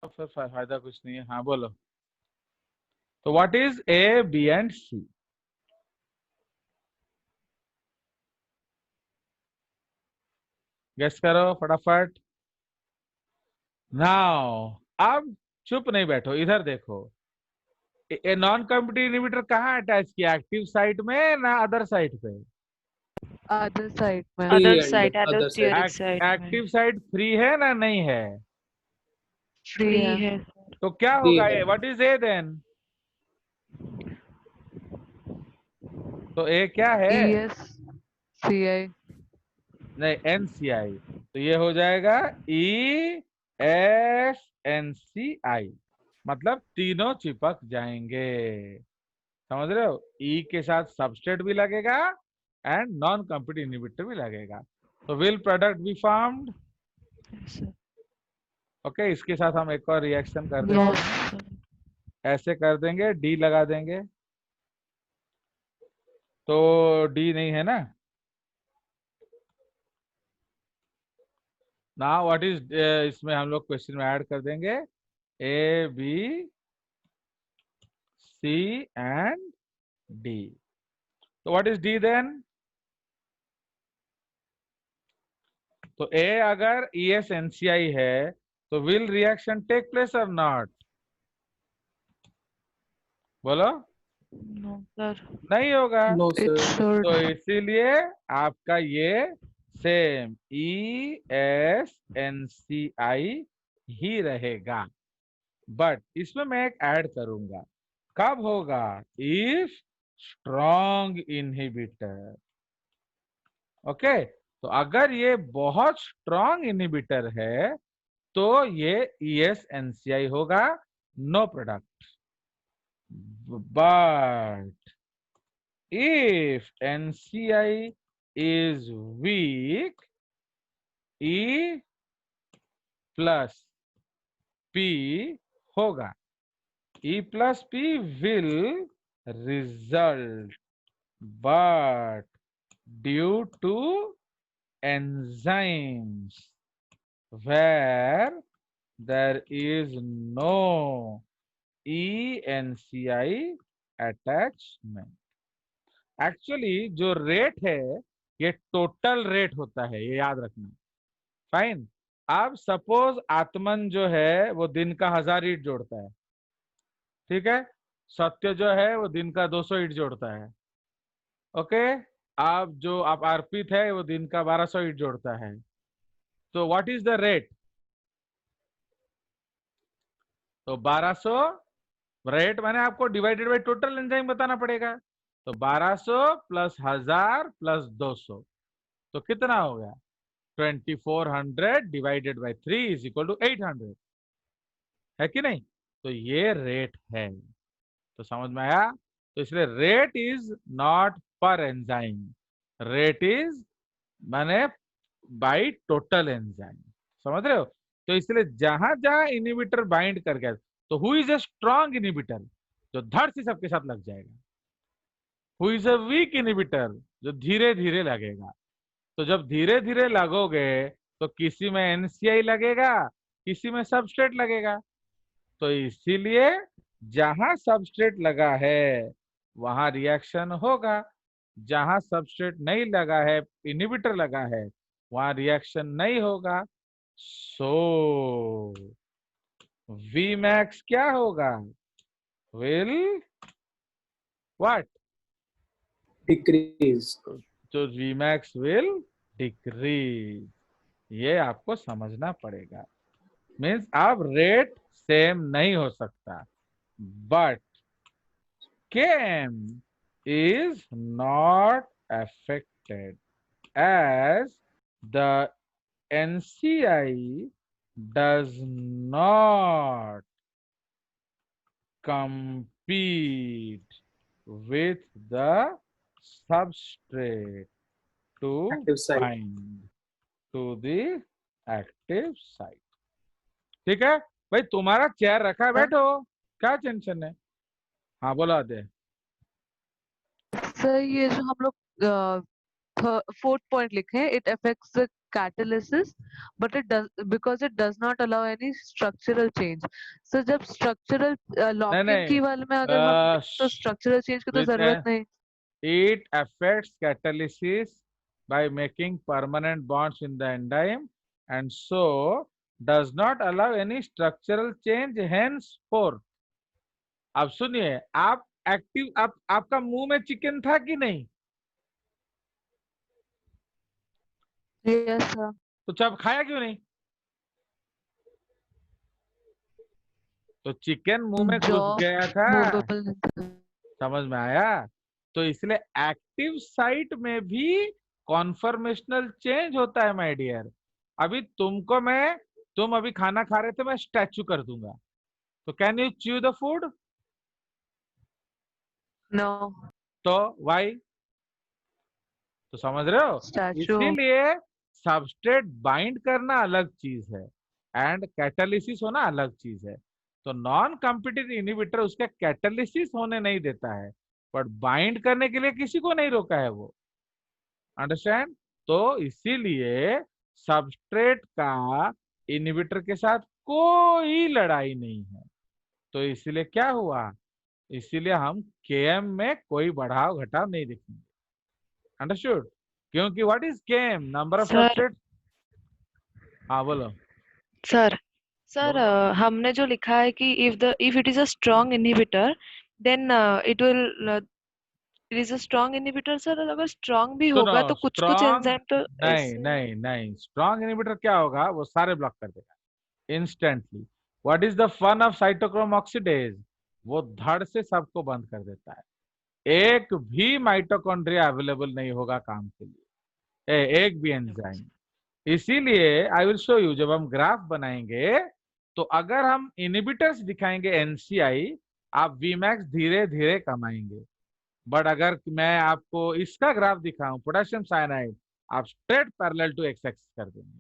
फिर फायदा कुछ नहीं है। हाँ बोलो। तो what is A B and C? Guess करो फटाफट। नाउ अब चुप नहीं बैठो, इधर देखो। ए नॉन कॉम्पिटिटिव इनहिबिटर कहाँ अटैच किया? एक्टिव साइट में ना अदर साइट पे? अदर साइड में। Free other and side, other side. Allosteric side में एक्टिव साइट फ्री है ना नहीं है? फ्री फ्री है। है। तो क्या फ्री होगा? है। ए व्हाट इज ए देन? तो ए क्या है? ESCI। नहीं, एनसीआई। तो ये हो जाएगा ESNCI। मतलब तीनों चिपक जाएंगे। समझ रहे हो? ई के साथ सबस्ट्रेट भी लगेगा एंड नॉन कॉम्पिटिटिव इनहिबिटर भी लगेगा। तो will product be formed. Okay, इसके साथ हम एक और रिएक्शन कर देते यस। हैं। ऐसे कर देंगे, डी लगा देंगे। तो डी नहीं है ना? ना व्हाट इज, इसमें हम लोग क्वेश्चन में ऐड कर देंगे A B C and D. तो व्हाट इज डी देन? तो ए अगर ESNCI है तो विल रिएक्शन टेक प्लेस और नॉट? बोलो। No sir. नहीं होगा। No it sir. शुड। तो इसीलिए आपका ये सेम ESNCI ही रहेगा। बट इसमें मैं एक ऐड करूंगा। कब होगा? If strong inhibitor. ओके, तो अगर ये बहुत स्ट्रॉन्ग इनहिबिटर है तो ये ESNCI होगा, no product. But if NCI is weak, E plus P होगा। E plus P will result, but due to enzymes where there is no ENCI attachment। Actually जो रेट है ये टोटल रेट होता है, ये याद रखना। फाइन। अब सपोज आत्मन जो है वो दिन का 1000 ईंट जोड़ता है, ठीक है। सत्य जो है वो दिन का 200 ईंट जोड़ता है। ओके। आप जो आप अर्पित है वो दिन का 1200 ईंट जोड़ता है। तो व्हाट इज द रेट? तो 1200 रेट माने आपको डिवाइडेड बाई टोटल एंजाइम बताना पड़ेगा। तो 1200 प्लस 1000 प्लस 200 तो कितना हो गया? 2400 divided by 3 is equal to 800। है कि नहीं? तो ये रेट है। तो समझ में आया? तो इसलिए रेट इज नॉट पर एंजाइम, रेट इज माने बाई टोटल एंजाइम। समझ रहे हो? तो इसलिए जहां जहां इनहिबिटर बाइंड कर गया, तो who is a strong inhibitor, जो धड़ से सबके साथ लग जाएगा। Who is a weak inhibitor, जो धीरे धीरे लगेगा। तो जब धीरे धीरे लगोगे तो किसी में एनसीआई लगेगा, किसी में सबस्ट्रेट लगेगा। तो इसीलिए जहां सबस्ट्रेट लगा है वहां रिएक्शन होगा, जहां सबस्ट्रेट नहीं लगा है, इनहिबिटर लगा है, वहां रिएक्शन नहीं होगा। सो वी मैक्स क्या होगा? Will what? डिक्रीज। तो वी मैक्स विल डिक्रीज। ये आपको समझना पड़ेगा। मीन्स अब रेट सेम नहीं हो सकता, but Km is not affected as the NCI does not compete with the substrate to active site. bind to the active site। ठीक है भाई, तुम्हारा चेयर रखा है, बैठो, क्या टेंशन है? हाँ बोला आते। सर ये जो हम लोग फोर्थ पॉइंट लिखे हैं, it affects the catalysis, but it does because it does not allow any structural change. So जब structural नहीं lock-in नहीं, की वाले में अगर हम तो structural change की तो with जरूरत नहीं. it affects catalysis by making permanent bonds in the enzyme and so does not allow any structural change henceforth. अब सुनिए, आप एक्टिव, आपका मुंह में चिकन था कि नहीं? Yes sir. तो जब खाया क्यों नहीं? तो चिकन मुंह में घुस Jaw गया था, movable नहीं था. समझ में आया? तो इसलिए एक्टिव साइट में भी कॉन्फर्मेशनल चेंज होता है माय डियर। अभी तुम अभी खाना खा रहे थे, मैं स्टैचू कर दूंगा, तो can you chew the food? No. तो वाई? तो समझ रहे हो? Statue. इसीलिए सबस्ट्रेट बाइंड करना अलग चीज है एंड कैटालिसिस होना अलग चीज है। तो नॉन कॉम्पिटिटिव इनहिबिटर उसका कैटालिसिस होने नहीं देता है, बट बाइंड करने के लिए किसी को नहीं रोका है वो। अंडरस्टैंड? तो इसीलिए सबस्ट्रेट का इनहिबिटर के साथ कोई लड़ाई नहीं है। तो इसीलिए क्या हुआ, इसीलिए हम केएम में कोई बढ़ाव घटाव नहीं देखेंगे। अंडरस्टूड? क्योंकि what is KM? Number of sir substrate. हाँ बोलो। सर सर बोलो। हमने जो लिखा है कि if it is a strong inhibitor then it will it is a strong inhibitor sir, अगर strong भी सुनो, होगा तो कुछ कुछ स्ट्रॉन्ग एंजाइम तो नहीं ऐसे. नहीं नहीं, स्ट्रॉन्ग इनहिबिटर क्या होगा, वो सारे ब्लॉक कर देगा instantly. What is the fun of cytochrome oxidase? वो धड़ से सबको बंद कर देता है, एक भी माइटोकॉन्ड्रिया अवेलेबल नहीं होगा काम के लिए, एक भी एंजाइम। इसीलिए आई विल शो यू, जब हम ग्राफ बनाएंगे तो अगर हम इनहिबिटर्स दिखाएंगे एनसीआई, आप वीमैक्स धीरे धीरे कमाएंगे। बट अगर मैं आपको इसका ग्राफ दिखाऊं पोटेशियम साइनाइड, आप straight parallel to X axis कर देंगे।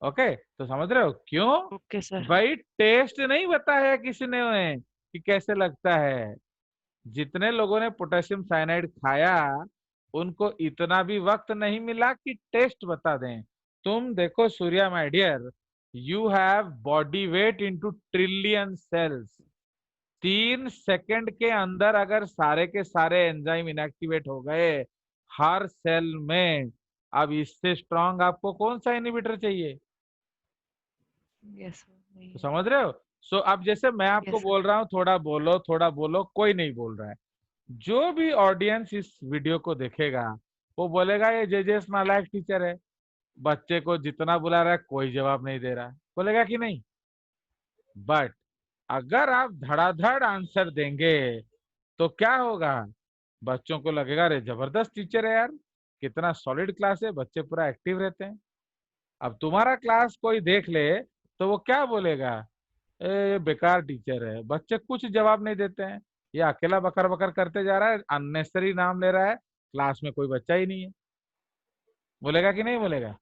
ओके, तो समझ रहे हो क्यों? Okay sir. भाई टेस्ट नहीं बताया किसी ने कि कैसे लगता है। जितने लोगों ने पोटेशियम साइनाइड खाया उनको इतना भी वक्त नहीं मिला कि टेस्ट बता दें। तुम देखो Surya my dear, you have body weight into trillion cells. 3 second के अंदर अगर सारे के सारे एंजाइम इनएक्टिवेट हो गए हर सेल में, अब इससे स्ट्रांग आपको कौन सा इनहिबिटर चाहिए? Yes sir. नहीं तो है. समझ रहे हो? सो अब जैसे मैं आपको यस सर. बोल रहा हूँ थोड़ा बोलो थोड़ा बोलो, कोई नहीं बोल रहा है। जो भी ऑडियंस इस वीडियो को देखेगा वो बोलेगा ये जेजेस नालायक टीचर है, बच्चे को जितना बुला रहा है कोई जवाब नहीं दे रहा है, बोलेगा कि नहीं? बट अगर आप धड़ाधड़ आंसर देंगे तो क्या होगा, बच्चों को लगेगा अरे जबरदस्त टीचर है यार, कितना सॉलिड क्लास है, बच्चे पूरा एक्टिव रहते हैं। अब तुम्हारा क्लास कोई देख ले तो वो क्या बोलेगा, ए बेकार टीचर है, बच्चे कुछ जवाब नहीं देते हैं, ये अकेला बकर बकर करते जा रहा है, अननेसेसरी नाम ले रहा है, क्लास में कोई बच्चा ही नहीं है। बोलेगा कि नहीं बोलेगा?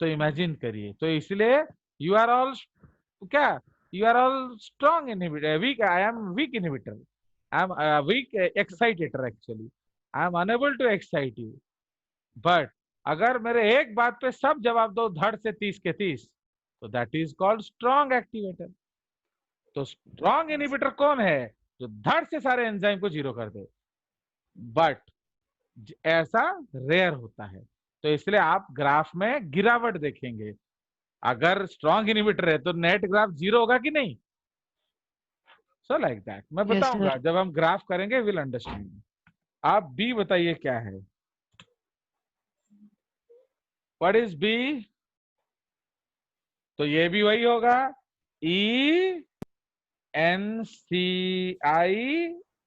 तो इमेजिन करिए। तो इसलिए यू आर ऑल क्या, you are all strong inhibitor, weak, I am weak inhibitor, I am weak excitator, actually I am unable to excite you. But अगर मेरे एक बात पे सब जवाब दो धड़ से 30 के 30, तो that is called strong activator. तो स्ट्रॉन्ग इनहिबिटर कौन है? जो धड़ से सारे एंजाइम को जीरो कर दे। बट ऐसा रेयर होता है, तो इसलिए आप ग्राफ में गिरावट देखेंगे। अगर स्ट्रॉन्ग इनहिबिटर है तो नेट ग्राफ जीरो होगा कि नहीं? सो लाइक दैट मैं यस बताऊंगा, सर. जब हम ग्राफ करेंगे विल अंडरस्टैंड। आप बी बताइए क्या है? What is B? तो ये भी वही होगा, E N C I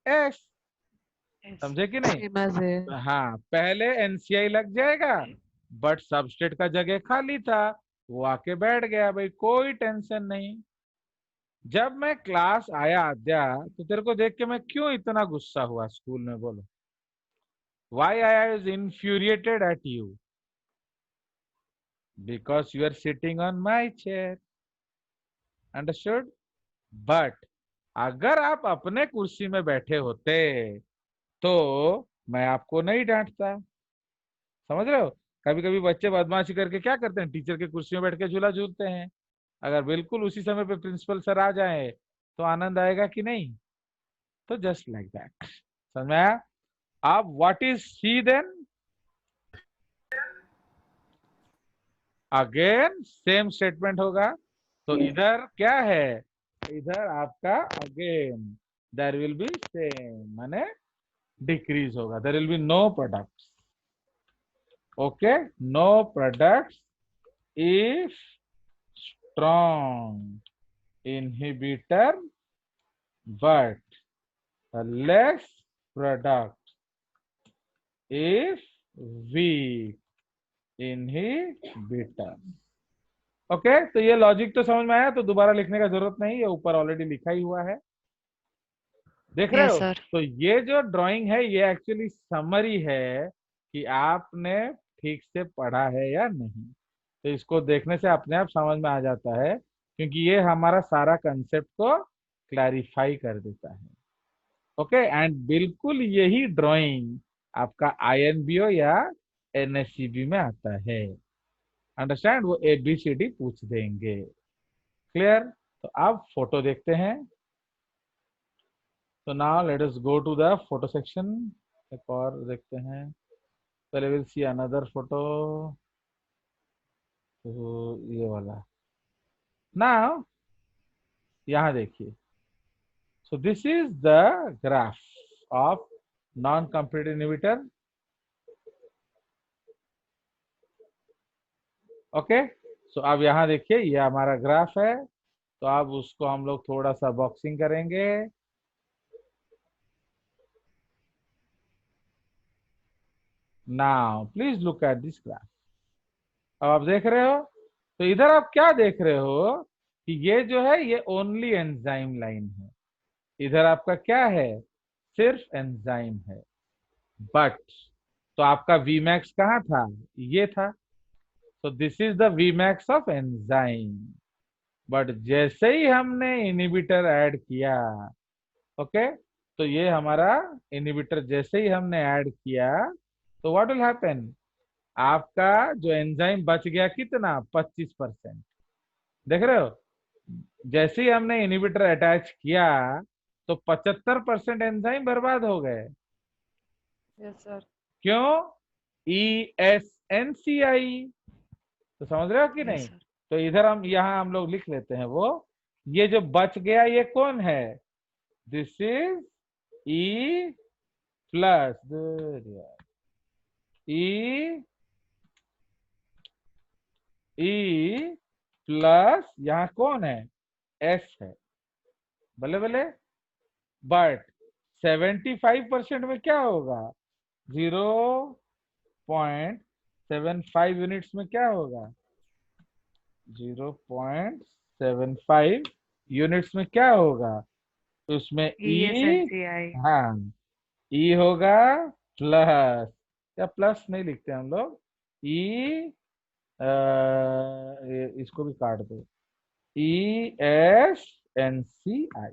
S. Yes. समझे कि नहीं? Same as A. हाँ, पहले एनसीआई लग जाएगा, बट सबस्ट्रेट का जगह खाली था, वो आके बैठ गया, भाई कोई टेंशन नहीं। जब मैं क्लास आया आद्या, तो तेरे को देख के मैं क्यों इतना गुस्सा हुआ स्कूल में, बोलो? Why I was infuriated at you? Because you are sitting on my chair. Understood? But अगर आप अपने कुर्सी में बैठे होते तो मैं आपको नहीं डांटता। समझ रहे हो? कभी कभी बच्चे बदमाशी करके क्या करते हैं, टीचर के कुर्सी में बैठ के झूला झूलते हैं। अगर बिल्कुल उसी समय पे प्रिंसिपल सर आ जाए तो आनंद आएगा कि नहीं? तो जस्ट लाइक दैट, समझ में आया? अब what is she then? Again same statement होगा। तो इधर क्या है, इधर आपका again there will be same, माने डिक्रीज होगा, there will be no products. Okay, no products if strong inhibitor but less product if weak inhibitor। Okay, तो ये लॉजिक तो समझ में आया, तो दोबारा लिखने का जरूरत नहीं, ये ऊपर ऑलरेडी लिखा ही हुआ है, देख रहे Yes, हो? sir. तो ये जो ड्राइंग है ये एक्चुअली समरी है कि आपने ठीक से पढ़ा है या नहीं। तो इसको देखने से अपने आप समझ में आ जाता है, क्योंकि ये हमारा सारा कंसेप्ट को क्लैरिफाई कर देता है। ओके, एंड बिल्कुल यही ड्राइंग आपका आईएनबीओ या एनएससीबी में आता है। अंडरस्टैंड? वो एबीसीडी पूछ देंगे। क्लियर? तो अब फोटो देखते हैं। तो now let us go to the photo section. एक और देखते हैं, पहले विल सी अनदर फोटो। तो ये वाला नाउ यहाँ देखिए। So this is the graph of non complete inhibitor. Okay, so अब यहाँ देखिए ये हमारा ग्राफ है, तो अब उसको हम लोग थोड़ा सा बॉक्सिंग करेंगे। Now please look at this graph. अब आप देख रहे हो, तो इधर आप क्या देख रहे हो कि ये जो है ये ओनली एंजाइम लाइन है। इधर आपका क्या है, सिर्फ एंजाइम है। बट तो आपका वीमैक्स कहाँ था, ये था। तो this is the VMAX of enzyme. But जैसे ही हमने इनहिबिटर ऐड किया, ओके, तो ये हमारा इनहिबिटर जैसे ही हमने ऐड किया, तो व्हाट विल हैपन, आपका जो एंजाइम बच गया कितना, 25%। देख रहे हो, जैसे ही हमने इनहिबिटर अटैच किया तो 75% एंजाइम बर्बाद हो गए। Yes, sir. क्यों? ESNCI। तो समझ रहे हो कि Yes, नहीं? sir. तो इधर हम यहाँ हम लोग लिख लेते हैं, वो ये जो बच गया ये कौन है, this is E plus E plus यहाँ कौन है, S है, भले भले। बट 75% में क्या होगा, 0.75 यूनिट्स में क्या होगा, 0.75 यूनिट्स में क्या होगा, उसमें ई, ESNCI. हाँ, ई होगा प्लस, या प्लस नहीं लिखते हम लोग, ई, इसको भी काट दो, ESNCI।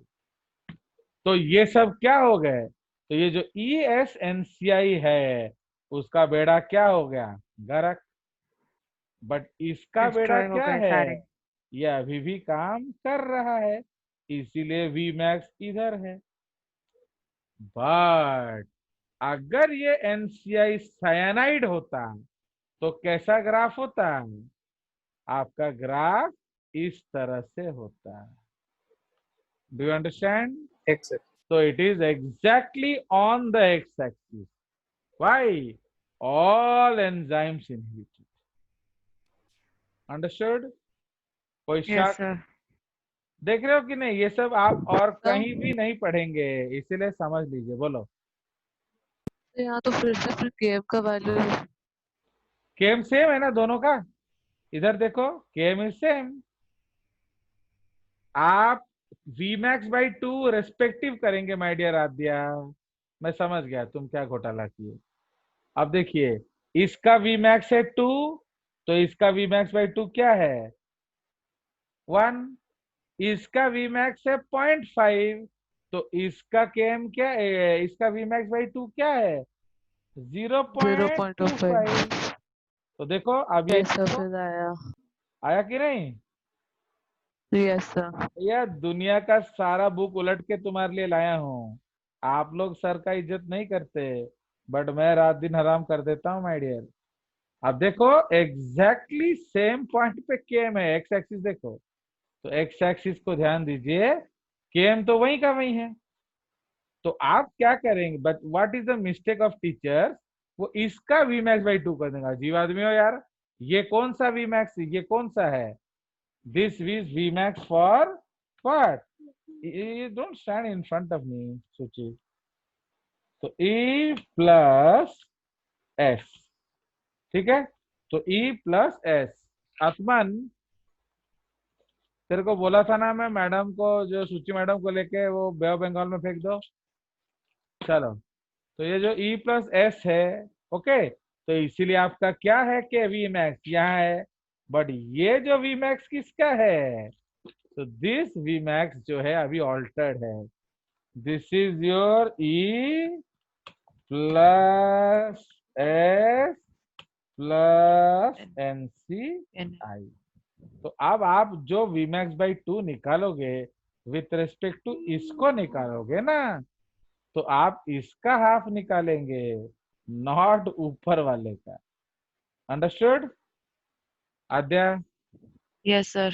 तो ये सब क्या हो गए, तो ये जो ESNCI है उसका बेड़ा क्या हो गया, गर्क। बट इसका बेड़ा Destroy हो क्या गए है, सारे. ये अभी भी काम कर रहा है, इसीलिए Vmax इधर है। बट अगर ये NCI साइनाइड होता तो कैसा ग्राफ होता, आपका ग्राफ इस तरह से होता। Do you understand? Exact. So it is exactly on the x-axis. Why? All enzymes inhibited. Understood? कोई Yes, शक? sir. देख रहे हो कि नहीं, ये सब आप और तो कहीं भी नहीं पढ़ेंगे, इसीलिए समझ लीजिए। बोलो। यहाँ तो फिर से फिर KM का वैल्यू. केम सेम है ना दोनों का, इधर देखो केम इज सेम। आप Vmax बाई 2 रेस्पेक्टिव करेंगे माय डियर आद्या, मैं समझ गया तुम क्या घोटाला किए। अब देखिए, इसका Vmax है 2, तो इसका Vmax बाई 2 क्या है, 1। इसका Vmax है 0.5, तो इसका Km क्या है, इसका Vmax बाई 2 क्या है, 0.25। 0.25. तो देखो अब ये यस सर, फिर आया। आया कि नहीं? Yes sir. यार दुनिया का सारा बुक उलट के तुम्हारे लिए लाया हूँ। आप लोग सर का इज्जत नहीं करते, बट मैं रात दिन हराम कर देता हूँ माय डियर। अब देखो एग्जैक्टली सेम पॉइंट पे केम है, एक्स एक्सिस देखो। तो एक्स एक्सिस को ध्यान दीजिए, केम तो वही का वही है। तो आप क्या करेंगे, but what is the mistake of teacher, वो इसका वी मैक्स बाई 2 कर देगा। जीव आदमी हो यार, ये कौन सा वी मैक्स, ये कौन सा है? This is V max for what? You don't stand in front of me, Suchi. तो E प्लस S, ठीक है? तो E प्लस S। आसमान, तेरे को बोला था ना मैं मैडम को, जो सुची मैडम को लेके वो बे ऑफ बंगाल में फेंक दो। चलो, तो ये जो E प्लस S है, ओके, तो इसीलिए आपका क्या है कि वी मैक्स यहाँ है, बट ये जो वी मैक्स किसका है? तो दिस वी मैक्स जो है अभी ऑल्टर्ड है। This is your E plus S plus NCI। तो अब आप जो Vmax बाई 2 निकालोगे विथ रिस्पेक्ट टू इसको निकालोगे ना, तो आप इसका हाफ निकालेंगे, नॉट ऊपर वाले का। अंडरस्टूड आद्या? Yes, sir.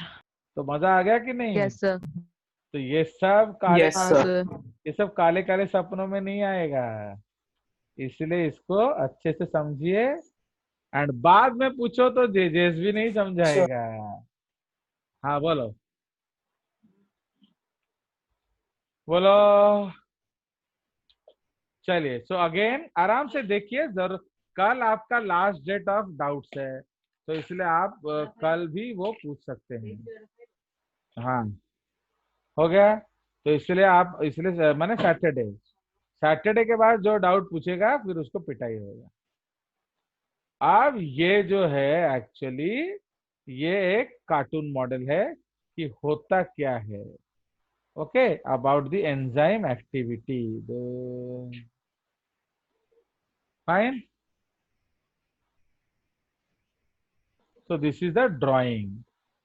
तो मजा आ गया कि नहीं? Yes sir. तो ये सब काले यस हाँ सर। सर। ये सब काले काले सपनों में नहीं आएगा, इसलिए इसको अच्छे से समझिए। एंड बाद में पूछो तो जेजेस भी नहीं समझाएगा। हाँ बोलो बोलो। चलिए, सो अगेन आराम से देखिए, जरूर कल आपका लास्ट डेट ऑफ डाउट्स है, तो इसलिए आप कल भी वो पूछ सकते हैं। हाँ, हो गया। तो इसलिए आप, इसलिए मैंने सैटरडे, सैटरडे के बाद जो डाउट पूछेगा फिर उसको पिटाई होगा। अब ये जो है एक्चुअली ये एक कार्टून मॉडल है कि होता क्या है। Okay, about the enzyme activity, fine. So this is the drying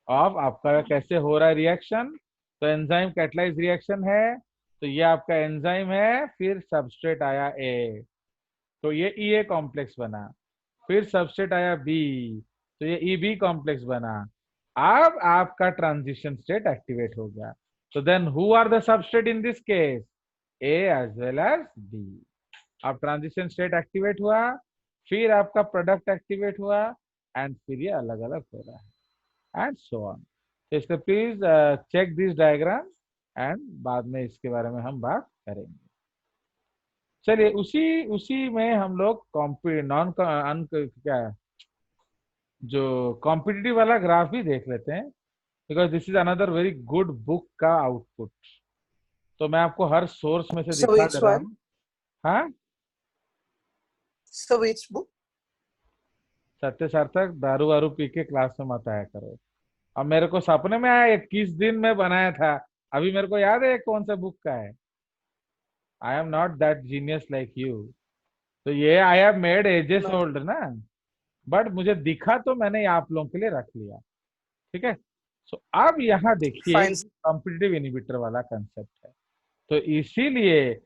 of आपका कैसे हो रहा है रिएक्शन। तो एंजाइम कैटलाइज रिएक्शन है, तो ये आपका एंजाइम है, फिर सबस्ट्रेट आया ए, तो ये ई ए कॉम्प्लेक्स बना, फिर सबस्ट्रेट आया बी, तो ये ई बी कॉम्प्लेक्स बना। अब आपका ट्रांजिशन स्टेट एक्टिवेट हो गया। तो then who are the substrate in this case? A as well as B. अब ट्रांजिशन स्टेट एक्टिवेट हुआ, फिर आपका प्रोडक्ट एक्टिवेट हुआ, एंड फिर ये अलग अलग हो रहा है, एंड सो ऑन। तो इसको please check this diagram, and बाद में इसके बारे में हम बात करेंगे। चलिए, उसी उसी में हम लोग नॉन क्या जो कॉम्पिटिटिव वाला ग्राफ भी देख लेते हैं, because this is another very good book का आउटपुट। तो मैं आपको हर सोर्स में से So दिखा which दे रहा one? हूँ। हाँ, So which book? सत्य सार्थक, दारू वारू पी के क्लास में मत आया करो। अब मेरे को सपने में आया 21 दिन में बनाया था, अभी मेरे को याद है कौन सा बुक का है। I am not that genius like you. तो ये I have made ages No. Old ना, बट मुझे दिखा तो मैंने आप लोगों के लिए रख लिया, ठीक है। सो अब यहाँ देखिए Fine. कॉम्पिटिटिव इनिबिटर वाला कंसेप्ट है। तो इसीलिए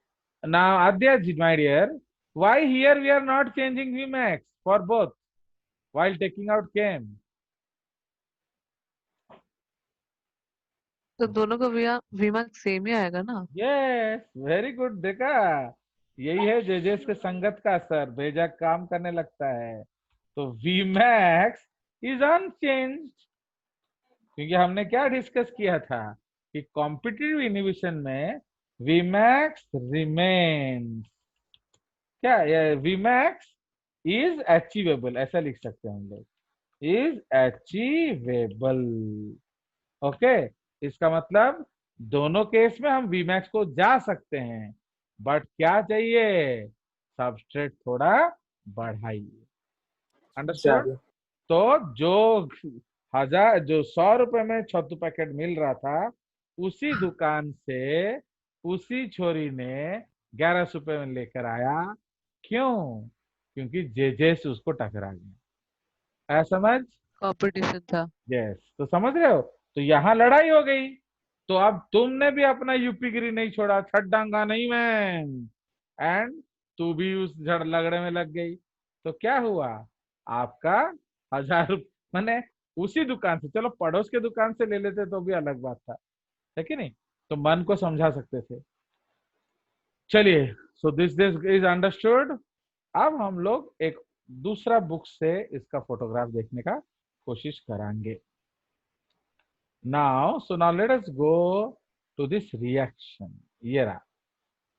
ना Aadya ji my dear, why here we are not changing Vmax for both while taking out Km? तो दोनों का वीमार्क सेम ही आएगा ना? Yes, very good. देखा, यही है जेजेस के संगत का असर, भेजा काम करने लगता है। तो Vmax इज अनचेंज्ड, क्योंकि हमने क्या डिस्कस किया था कि कॉम्पिटिटिव इनहिबिशन में Vmax रिमेन्स, क्या Vmax इज अचीवेबल, ऐसा लिख सकते हैं हम लोग, इज अचीवेबल। ओके, इसका मतलब दोनों केस में हम Vmax को जा सकते हैं, बट क्या चाहिए? सबस्ट्रेट थोड़ा बढ़ाइए। अंडरस्टूड? चलिए। तो जो 100 रुपए में छत्तू पैकेट मिल रहा था, उसी दुकान से उसी छोरी ने 11 रुपए में लेकर आया। क्यों? क्योंकि जेजेस उसको टकरा गया। समझ? कंपटीशन था। यस, तो समझ रहे हो, तो यहाँ लड़ाई हो गई, तो अब तुमने भी अपना यूपी गिरी नहीं छोड़ा, छठ डांगा नहीं मैं, एंड तू भी उस झड़ लगड़े में लग गई। तो क्या हुआ, आपका 1000 रुपये, मैंने उसी दुकान से, चलो पड़ोस के दुकान से ले लेते तो भी अलग बात था, है कि नहीं, तो मन को समझा सकते थे। चलिए, सो दिस इज अंडरस्टूड। अब हम लोग एक दूसरा बुक से इसका फोटोग्राफ देखने का कोशिश करेंगे। Now let us go to this reaction. ये रहा,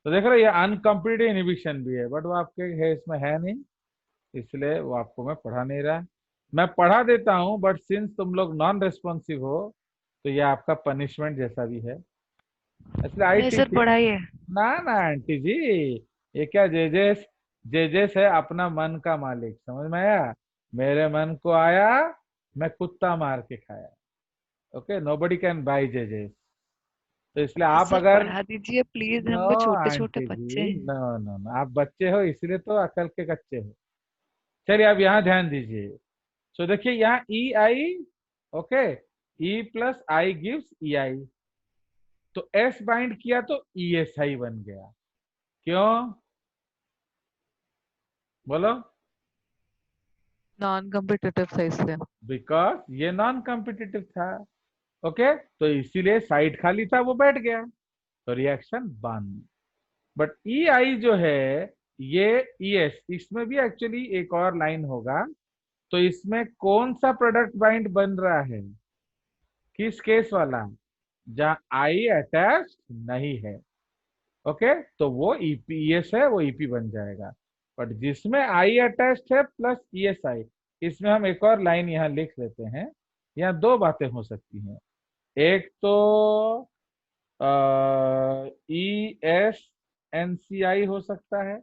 तो देख रहे हो ये अनकम्प्लीटेड इनहिबिशन भी है, बट वो आपके केस में है नहीं, इसलिए वो आपको मैं पढ़ा नहीं रहा। मैं पढ़ा देता हूं, बट सिंस तुम लोग नॉन रेस्पॉन्सिव हो, तो ये आपका पनिशमेंट जैसा भी है, इसलिए आई नहीं टीच सर, इट। पढ़ाइए। ना ना आंटी जी, ये क्या जेजेस, जेजेस है अपना मन का मालिक, समझ में आया? मेरे मन को आया, मैं कुत्ता मार के खाया। ओके, नोबडी कैन बाई जेजेस। तो इसलिए आप सर अगर, पढ़ा दीजिए प्लीज, नो हम भी छोटे छोटे आंटी बच्चे जी, हैं। नो नो नो, आप बच्चे हो इसलिए तो अकल के कच्चे हो। चलिए अब यहाँ ध्यान दीजिए। सो देखिए यहाँ ई आई, ओके, ई प्लस आई गिव्स ई आई, तो एस बाइंड किया तो ई एस आई बन गया। क्यों, बोलो? नॉन कॉम्पिटिटिव था इसलिए। बिकॉज ये नॉन कॉम्पिटिटिव था। ओके, तो इसीलिए साइड खाली था, वो बैठ गया, तो रिएक्शन बंद। बट ई आई जो है, ये ई एस, इसमें भी एक्चुअली एक और लाइन होगा, तो इसमें कौन सा प्रोडक्ट बाइंड बन रहा है, किस केस वाला, जहां आई अटैच नहीं है। ओके, तो वो ईपीएस है, वो ईपी बन जाएगा। बट जिसमें आई अटैच्ड है प्लस ईएसआई, इसमें हम एक और लाइन यहाँ लिख लेते हैं। यहाँ दो बातें हो सकती हैं, एक तो ई एस एन सी आई हो सकता है,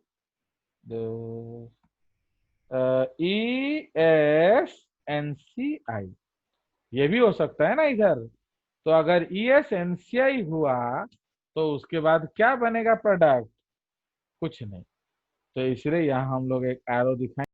ई एस एन सी आई, ये भी हो सकता है ना इधर। तो अगर ई एस एन सी आई हुआ, तो उसके बाद क्या बनेगा प्रोडक्ट, कुछ नहीं। तो इसलिए यहाँ हम लोग एक एरो दिखाएं।